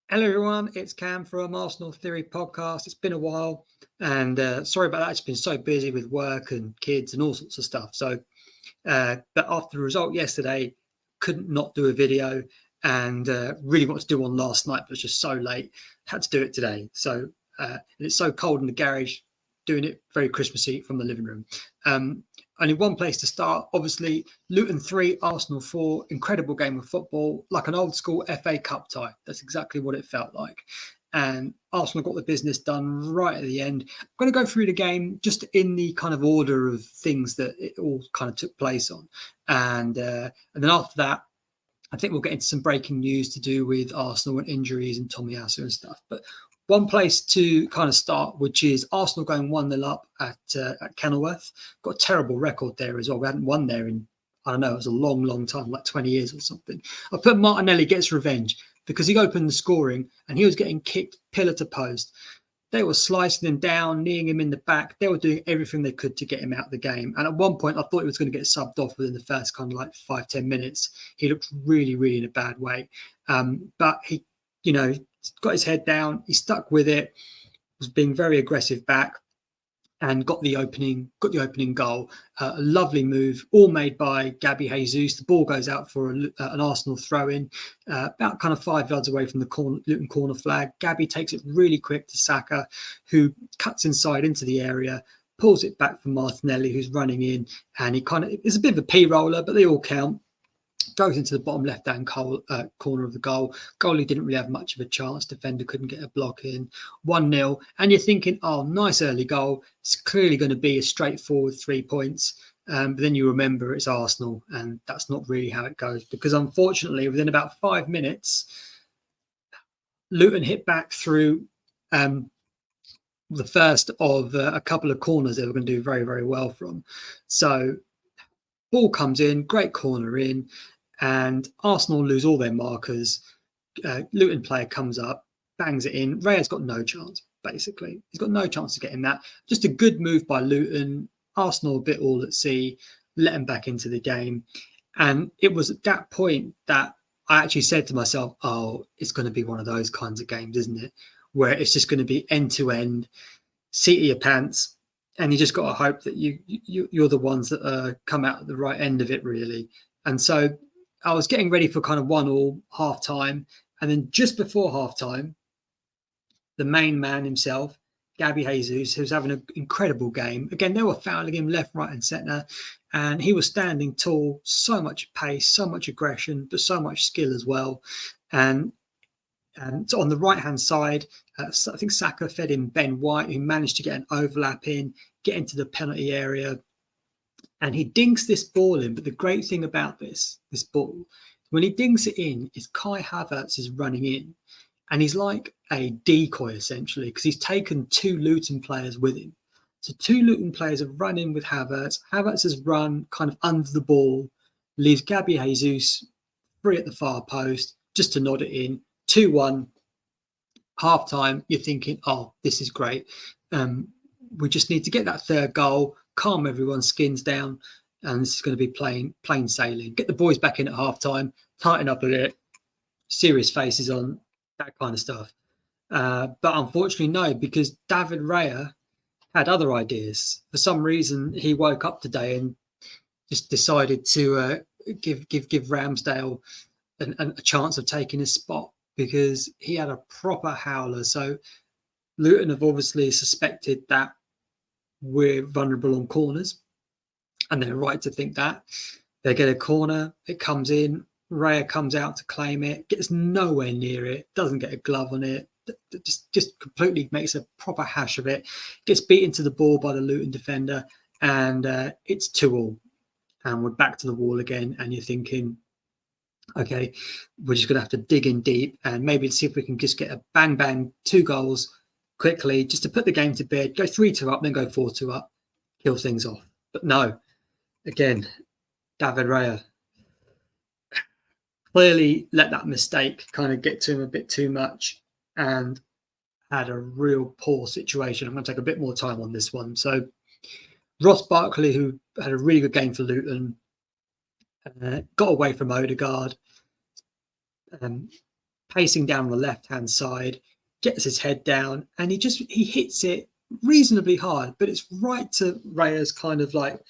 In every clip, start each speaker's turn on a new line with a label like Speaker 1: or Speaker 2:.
Speaker 1: Hello, everyone. It's Cam from Arsenal Theory Podcast. It's been a while, and sorry about that. It's been so busy with work and kids and all sorts of stuff. But after the result yesterday, couldn't not do a video, and really wanted to do one last night, but it was just so late. Had to do it today. And it's so cold in the garage, doing it very Christmassy from the living room. Only one place to start, obviously, Luton 3, Arsenal 4, incredible game of football, like an old school FA Cup tie. That's exactly what it felt like. And Arsenal got the business done right at the end. I'm going to go through the game just in the kind of order of things that it all kind of took place on. And then after that, I think we'll get into some breaking news to do with Arsenal and injuries and Tomiyasu and stuff. But one place to kind of start, which is Arsenal going 1-0 up at Kenilworth. Got a terrible record there as well. We hadn't won there in, I don't know, it was a long, long time, like 20 years or something. I put Martinelli gets revenge because he opened the scoring and he was getting kicked pillar to post. They were slicing him down, kneeing him in the back. They were doing everything they could to get him out of the game. And at one point, I thought he was going to get subbed off within the first kind of like 5-10 minutes. He looked really, really in a bad way. But he, got his head down. He stuck with it, was being very aggressive back, and got the opening goal. A lovely move, all made by Gabby Jesus. The ball goes out for an Arsenal throw-in, about kind of 5 yards away from the Luton corner flag. Gabby takes it really quick to Saka, who cuts inside into the area, pulls it back from Martinelli, who's running in, and it's a bit of a P-roller, but they all count. Goes into the bottom left-hand corner of the goal. Goalie didn't really have much of a chance. Defender couldn't get a block in. 1-0. And you're thinking, oh, nice early goal. It's clearly going to be a straightforward 3 points. But then you remember it's Arsenal, and that's not really how it goes. Because unfortunately, within about 5 minutes, Luton hit back through the first of a couple of corners they were going to do very, very well from. So ball comes in, great corner in, and Arsenal lose all their markers. Luton player comes up, bangs it in. Raya's got no chance, basically. He's got no chance of getting that. Just a good move by Luton. Arsenal a bit all at sea, let him back into the game. And it was at that point that I actually said to myself, oh, it's going to be one of those kinds of games, isn't it? Where it's just going to be end-to-end, seat of your pants, and you just got to hope that you're the ones that come out at the right end of it, really. And so I was getting ready for kind of 1-1 half time. And then just before half time, the main man himself, Gabby Jesus, who's having an incredible game. Again, they were fouling him left, right, and centre. And he was standing tall, so much pace, so much aggression, but so much skill as well. And so on the right-hand side, I think Saka fed in Ben White, who managed to get an overlap in, get into the penalty area. And he dinks this ball in. But the great thing about this ball, when he dinks it in, is Kai Havertz is running in. And he's like a decoy, essentially, because he's taken 2 Luton players with him. So 2 Luton players have run in with Havertz. Havertz has run kind of under the ball, leaves Gabby Jesus free at the far post, just to nod it in. 2-1, half time. You're thinking, oh, this is great. We just need to get that third goal, calm everyone's skins down, and this is going to be plain sailing. Get the boys back in at half time, tighten up a bit, serious faces on, that kind of stuff. But unfortunately, no, because David Raya had other ideas. For some reason, he woke up today and just decided to give Ramsdale a chance of taking his spot, because he had a proper howler. So Luton have obviously suspected that we're vulnerable on corners, and they're right to think that. They get a corner, it comes in, Raya comes out to claim it, gets nowhere near it, doesn't get a glove on it, just completely makes a proper hash of it, gets beaten to the ball by the Luton defender, and it's 2-2. And we're back to the wall again, and you're thinking, okay, we're just going to have to dig in deep and maybe see if we can just get a bang, 2 goals quickly, just to put the game to bed, go 3-2 up, then go 4-2 up, kill things off. But no, again, David Raya clearly let that mistake kind of get to him a bit too much and had a real poor situation. I'm going to take a bit more time on this one. So Ross Barkley, who had a really good game for Luton, got away from Odegaard. pacing down the left-hand side, gets his head down, and he hits it reasonably hard, but it's right to Raya's kind of like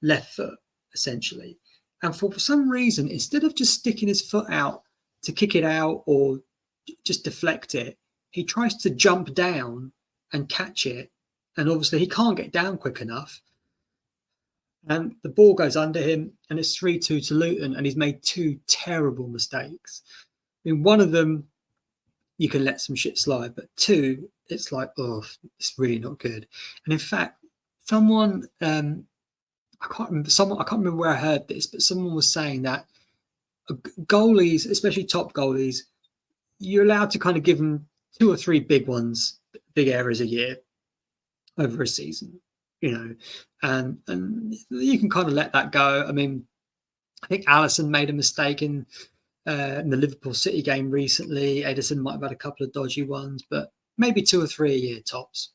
Speaker 1: left foot, essentially. And for some reason, instead of just sticking his foot out to kick it out or just deflect it, he tries to jump down and catch it. And obviously he can't get down quick enough. And the ball goes under him, and it's 3-2 to Luton, and he's made two terrible mistakes. I mean, one of them, you can let some shit slide, but two, it's like, oh, it's really not good. And in fact, someone, I can't remember where I heard this, but someone was saying that goalies, especially top goalies, you're allowed to kind of give them 2 or 3 big ones, big errors a year over a season, and you can kind of let that go. I mean, I think Alisson made a mistake in the Liverpool City game recently. Ederson might have had a couple of dodgy ones, but maybe 2 or 3 a year tops.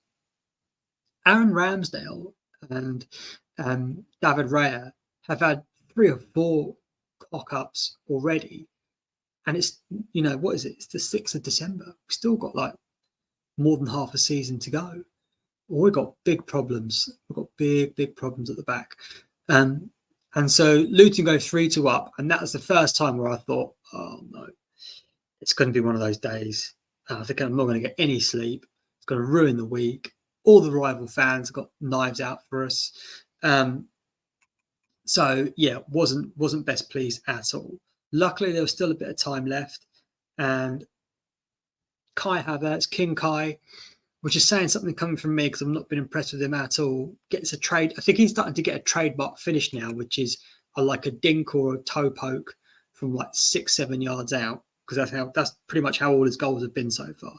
Speaker 1: Aaron Ramsdale and David Raya have had 3 or 4 cock-ups already. And it's, what is it? It's the 6th of December. We've still got like more than half a season to go. Well, we've got big problems. We've got big problems at the back. And so Luton go 3-2 up. And that was the first time where I thought, oh no, it's going to be one of those days. I think I'm not going to get any sleep. It's going to ruin the week. All the rival fans have got knives out for us. So yeah, wasn't best pleased at all. Luckily, there was still a bit of time left, and Kai Havertz, King Kai, which is saying something coming from me because I've not been impressed with him at all, gets a trade. I think he's starting to get a trademark finish now, which is like a dink or a toe poke from like 6-7 yards out, because that's pretty much how all his goals have been so far.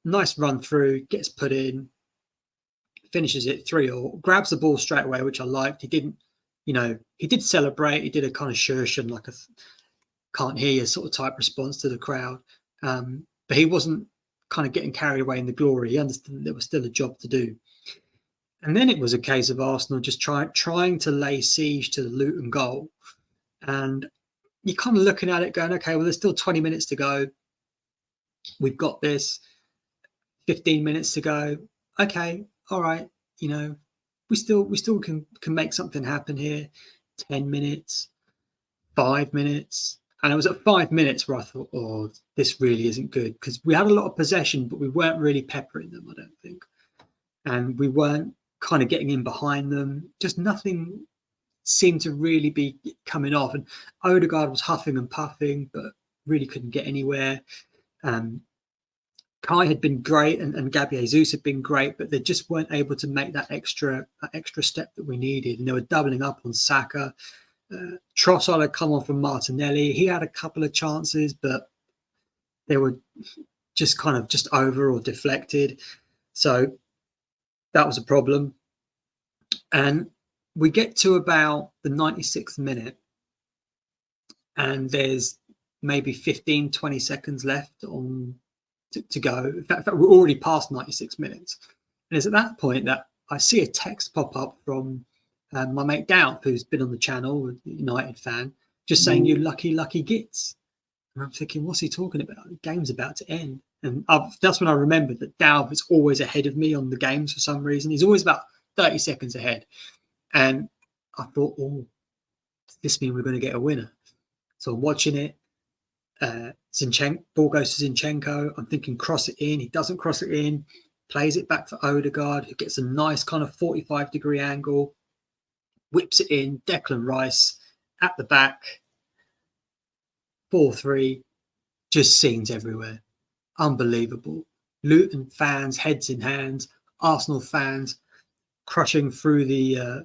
Speaker 1: Nice run through, gets put in, finishes it 3-3, grabs the ball straight away, which I liked. He didn't, he did celebrate. He did a kind of shush and like a can't hear you sort of type response to the crowd. But he wasn't kind of getting carried away in the glory. He understood there was still a job to do. And then it was a case of Arsenal just trying to lay siege to the Luton goal. And you're kind of looking at it going, okay, well, there's still 20 minutes to go. We've got this. 15 minutes to go. Okay, all right. We still can make something happen here. 10 minutes, 5 minutes. And it was at 5 minutes where I thought, oh, this really isn't good, because we had a lot of possession, but we weren't really peppering them, I don't think. And we weren't kind of getting in behind them. Just nothing seemed to really be coming off. And Odegaard was huffing and puffing, but really couldn't get anywhere. Kai had been great, and Gabby Jesus had been great, but they just weren't able to make that extra step that we needed. And they were doubling up on Saka. Trossard had come on from Martinelli. He had a couple of chances, but they were just kind of just over or deflected. So that was a problem. And we get to about the 96th minute, and there's maybe 15, 20 seconds left to go. In fact, we're already past 96 minutes. And it's at that point that I see a text pop up from my mate Doubt, who's been on the channel, a United fan, just saying, you lucky gits. And I'm thinking, what's he talking about? The game's about to end. And that's when I remembered that Doubt is always ahead of me on the games for some reason. He's always about 30 seconds ahead. And I thought, oh, does this mean we're going to get a winner? So I'm watching it. Ball goes to Zinchenko. I'm thinking cross it in. He doesn't cross it in. Plays it back for Odegaard, who gets a nice kind of 45-degree angle. Whips it in. Declan Rice at the back. 4-3. Just scenes everywhere. Unbelievable. Luton fans, heads in hands. Arsenal fans crushing through the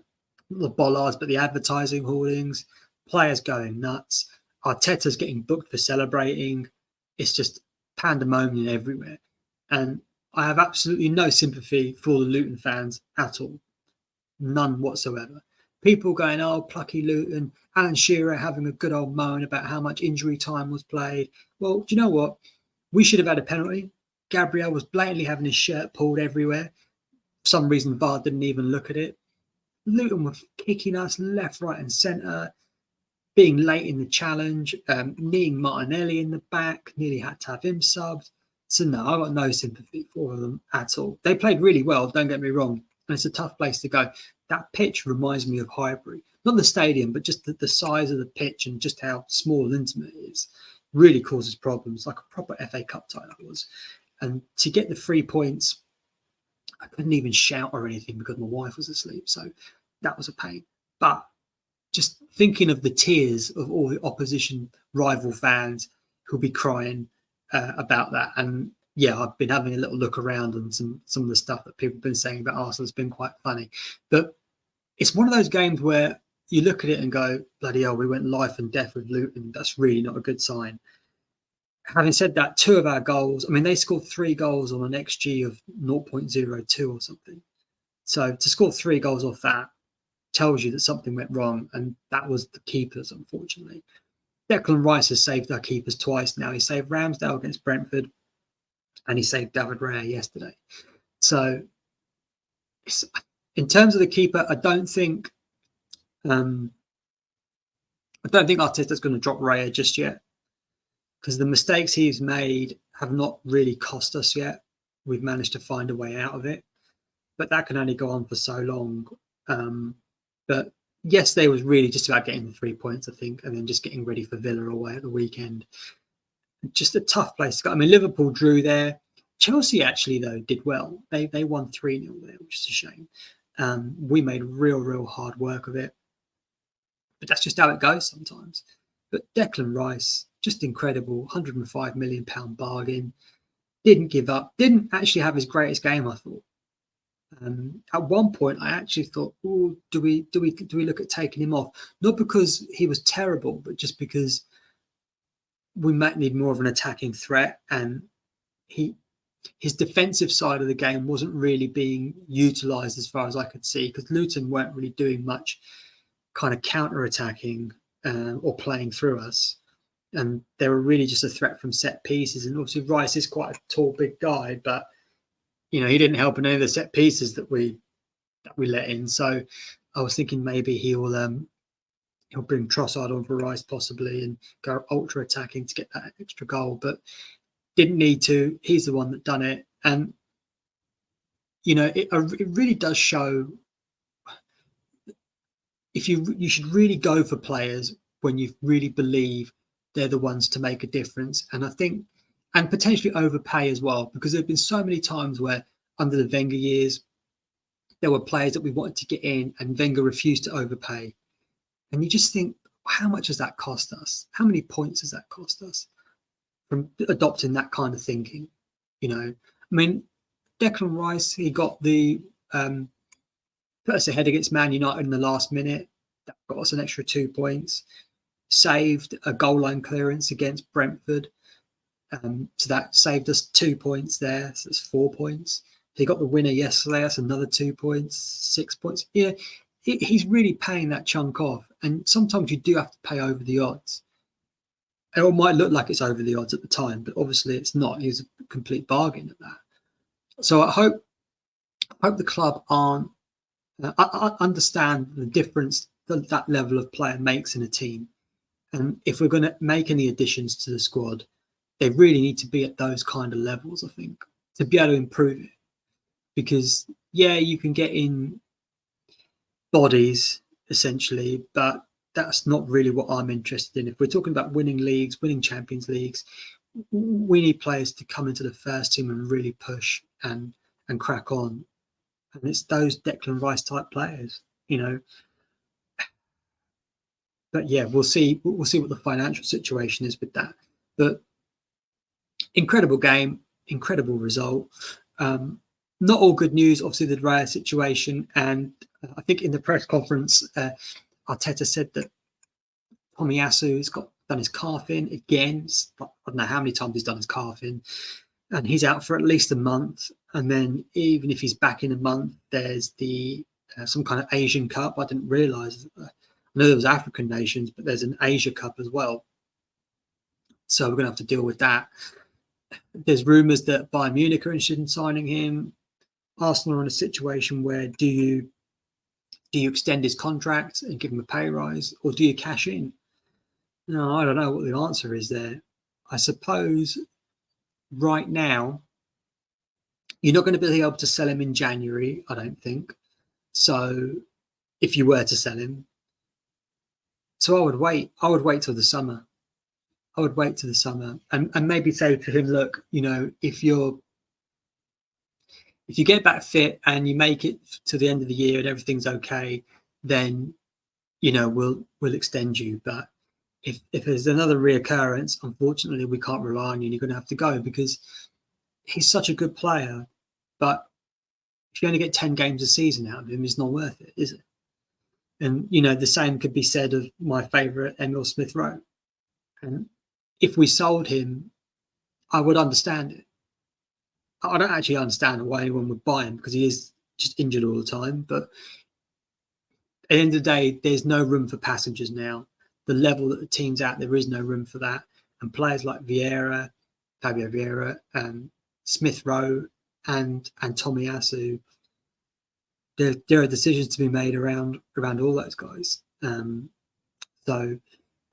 Speaker 1: bollards, but the advertising hoardings. Players going nuts. Arteta's getting booked for celebrating. It's just pandemonium everywhere. And I have absolutely no sympathy for the Luton fans at all. None whatsoever. People going, oh, plucky Luton. Alan Shearer having a good old moan about how much injury time was played. Well, do you know what? We should have had a penalty. Gabriel was blatantly having his shirt pulled everywhere. For some reason, VAR didn't even look at it. Luton were kicking us left, right and centre. being late in the challenge, kneeing Martinelli in the back, nearly had to have him subbed. So no, I got no sympathy for them at all. They played really well, don't get me wrong, and it's a tough place to go. That pitch reminds me of Highbury, not the stadium, but just the size of the pitch and just how small and intimate it is. Really causes problems, like a proper FA Cup tie that was. And to get the 3 points, I couldn't even shout or anything because my wife was asleep. So that was a pain. But just thinking of the tears of all the opposition rival fans who'll be crying about that. And yeah, I've been having a little look around and some of the stuff that people have been saying about Arsenal has been quite funny. But it's one of those games where you look at it and go, bloody hell, we went life and death with Luton. That's really not a good sign. Having said that, 2 of our goals, I mean, they scored 3 goals on an XG of 0.02 or something. So to score 3 goals off that tells you that something went wrong, and that was the keepers, unfortunately. Declan Rice has saved our keepers twice now. He saved Ramsdale against Brentford, and he saved David Raya yesterday. So in terms of the keeper, I don't think Arteta's going to drop Raya just yet, because the mistakes he's made have not really cost us yet. We've managed to find a way out of it, but that can only go on for so long. But yesterday was really just about getting the 3 points, I think, and then just getting ready for Villa away at the weekend. Just a tough place to go. I mean, Liverpool drew there. Chelsea actually, though, did well. They won 3-0 there, which is a shame. We made real hard work of it. But that's just how it goes sometimes. But Declan Rice, just incredible. £105 million bargain. Didn't give up. Didn't actually have his greatest game, I thought. At one point, I actually thought, "Oh, do we look at taking him off?" Not because he was terrible, but just because we might need more of an attacking threat, and his defensive side of the game wasn't really being utilised as far as I could see, because Luton weren't really doing much kind of counter-attacking or playing through us, and they were really just a threat from set pieces. And obviously, Rice is quite a tall, big guy, but he didn't help in any of the set pieces that we let in. So I was thinking maybe he'll bring Trossard on for Rice possibly and go ultra attacking to get that extra goal, but didn't need to. He's the one that done it, and it really does show. If you should really go for players when you really believe they're the ones to make a difference, and I think. And potentially overpay as well, because there have been so many times where under the Wenger years, there were players that we wanted to get in and Wenger refused to overpay. And you just think, how much has that cost us? How many points has that cost us from adopting that kind of thinking? I mean, Declan Rice, he got the put us ahead against Man United in the last minute. That got us an extra 2 points. Saved a goal line clearance against Brentford. So that saved us 2 points there. So that's 4 points. He got the winner yesterday. That's another 2 points, 6 points. Yeah, he's really paying that chunk off. And sometimes you do have to pay over the odds. It might look like it's over the odds at the time, but obviously it's not. He's a complete bargain at that. So I hope the club understand the difference that level of player makes in a team. And if we're going to make any additions to the squad, they really need to be at those kind of levels, I think, to be able to improve it. Because, yeah, you can get in bodies, essentially, but that's not really what I'm interested in. If we're talking about winning leagues, winning Champions Leagues, we need players to come into the first team and really push and crack on. And it's those Declan Rice type players, But yeah, we'll see what the financial situation is with that. But incredible game, incredible result. Not all good news, obviously, the Raya situation. And I think in the press conference, Arteta said that Tomiyasu's done his calf in again. I don't know how many times he's done his calf in. And he's out for at least a month. And then even if he's back in a month, there's the some kind of Asian Cup. I didn't realise. I know there was African nations, but there's an Asia Cup as well. So we're going to have to deal with that. There's rumours that Bayern Munich are interested in signing him. Arsenal are in a situation where do you extend his contract and give him a pay rise, or do you cash in? No, I don't know what the answer is there. I suppose right now you're not going to be able to sell him in January, I don't think. So if you were to sell him, so I would wait. I would wait till the summer. I would wait till the summer and maybe say to him, look, if you get back fit and you make it to the end of the year and everything's okay, then we'll extend you. But if there's another reoccurrence, unfortunately, we can't rely on you. And you're going to have to go because he's such a good player. But if you only get 10 games a season out of him, it's not worth it, is it? And the same could be said of my favourite Emil Smith Rowe. And if we sold him, I would understand it. I don't actually understand why anyone would buy him because he is just injured all the time. But at the end of the day, there's no room for passengers now. The level that the team's at, there is no room for that. And players like Fabio Vieira, Smith Rowe, and Tomiyasu, there are decisions to be made around all those guys. So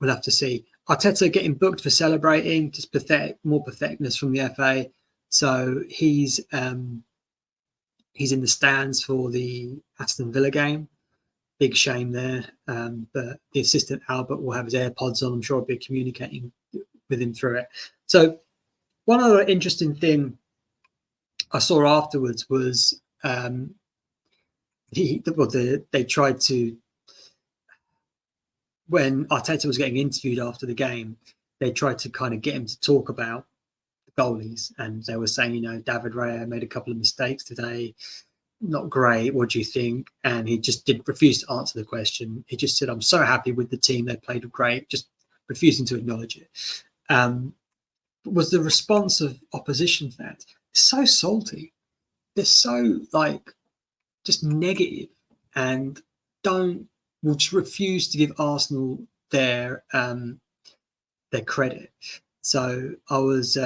Speaker 1: we'll have to see. Arteta getting booked for celebrating, just more patheticness from the FA. So he's in the stands for the Aston Villa game. Big shame there. But the assistant Albert will have his AirPods on. I'm sure I'll be communicating with him through it. So one other interesting thing I saw afterwards was they tried to, when Arteta was getting interviewed after the game, they tried to kind of get him to talk about the goalies. And they were saying, David Raya made a couple of mistakes today. Not great. What do you think? And he just refuse to answer the question. He just said, I'm so happy with the team. They played great, just refusing to acknowledge it. Was the response of opposition fans so salty? They're so just negative and will just refuse to give Arsenal their credit. So I was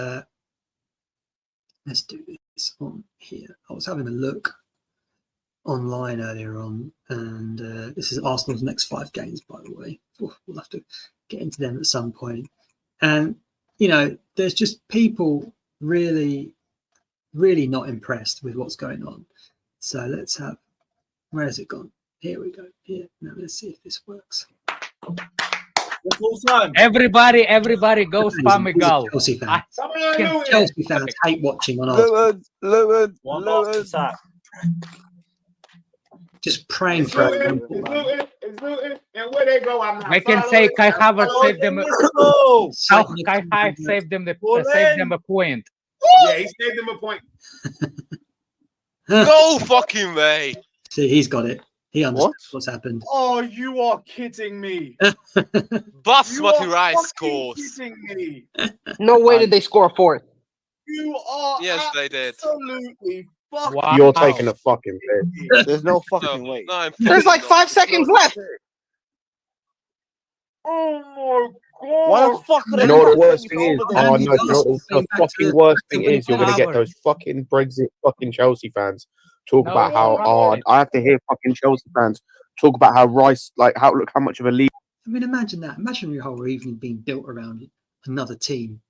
Speaker 1: let's do this on here. I was having a look online earlier on, and this is Arsenal's next 5 games, by the way. We'll have to get into them at some point. And there's just people really, really not impressed with what's going on. So let's have, where has it gone? Here we go. Here. Now let's see if this works.
Speaker 2: Everybody go spam Miguel.
Speaker 1: Chelsea fans. Chelsea fans hate watching on Arsenal.
Speaker 3: Luton.
Speaker 1: Just praying for it.
Speaker 3: It's Luton. And where they go, I'm not.
Speaker 2: I can say Kai Havertz saved them. Kai saved them a point.
Speaker 3: Yeah, he saved them a point.
Speaker 4: No fucking way.
Speaker 1: See, he's got it. He understands what's happened.
Speaker 3: Oh, you are kidding me.
Speaker 4: Basmati rice scores.
Speaker 3: Kidding me.
Speaker 5: No way did they score a 4th.
Speaker 3: You are
Speaker 4: they did.
Speaker 3: Absolutely fucking.
Speaker 2: Wow.
Speaker 6: You're taking a fucking piss. There's no fucking way.
Speaker 4: No,
Speaker 5: There's like 5 seconds left.
Speaker 3: Oh my god.
Speaker 5: Why the fuck would
Speaker 6: You know what the worst thing is? Oh no, you know what the fucking worst thing is? You're gonna get those fucking Brexit fucking Chelsea fans talk about how hard. I have to hear fucking Chelsea fans talk about how Rice, how much of a lead.
Speaker 1: I mean, imagine that. Imagine your whole evening being built around another team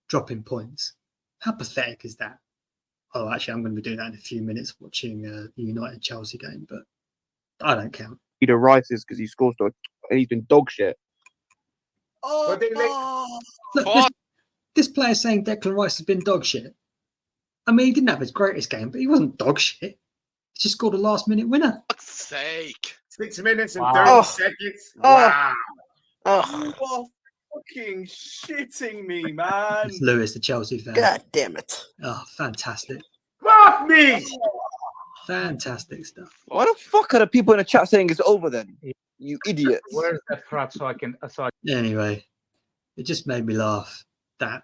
Speaker 1: dropping points. How pathetic is that? Oh, actually, I'm going to be doing that in a few minutes, watching the United Chelsea game, but I don't count.
Speaker 6: Either Rice is because he scores and he's been dog shit.
Speaker 1: Look, this player saying Declan Rice has been dog shit. I mean, he didn't have his greatest game, but he wasn't dog shit. He just scored a last-minute winner.
Speaker 4: For fuck's sake.
Speaker 3: 6 minutes and 30 seconds. Wow. You are fucking shitting me, man.
Speaker 1: It's Lewis, the Chelsea fan.
Speaker 5: God damn it.
Speaker 1: Oh, fantastic.
Speaker 3: Fuck me.
Speaker 1: Fantastic stuff.
Speaker 7: Why the fuck are the people in the chat saying it's over then? You idiots.
Speaker 2: Where's that threat so I can
Speaker 1: Anyway, it just made me laugh that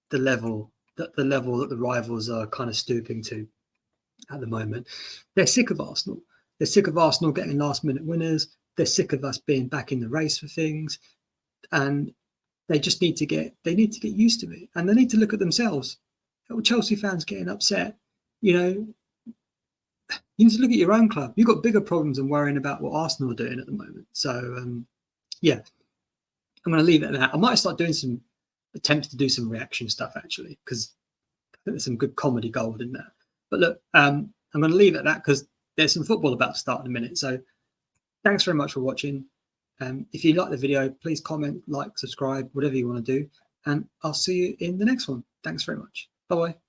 Speaker 1: the level that the rivals are kind of stooping to at the moment. They're sick of Arsenal. They're sick of Arsenal getting last-minute winners. They're sick of us being back in the race for things, and they just need to get used to it, and they need to look at themselves. Chelsea fans getting upset, you need to look at your own club. You've got bigger problems than worrying about what Arsenal are doing at the moment. So, yeah, I'm going to leave it at that. I might start doing some attempts to do some reaction stuff actually, because I think there's some good comedy gold in there. But look, I'm going to leave it at that because there's some football about to start in a minute. So thanks very much for watching. If you like the video, please comment, like, subscribe, whatever you want to do. And I'll see you in the next one. Thanks very much. Bye-bye.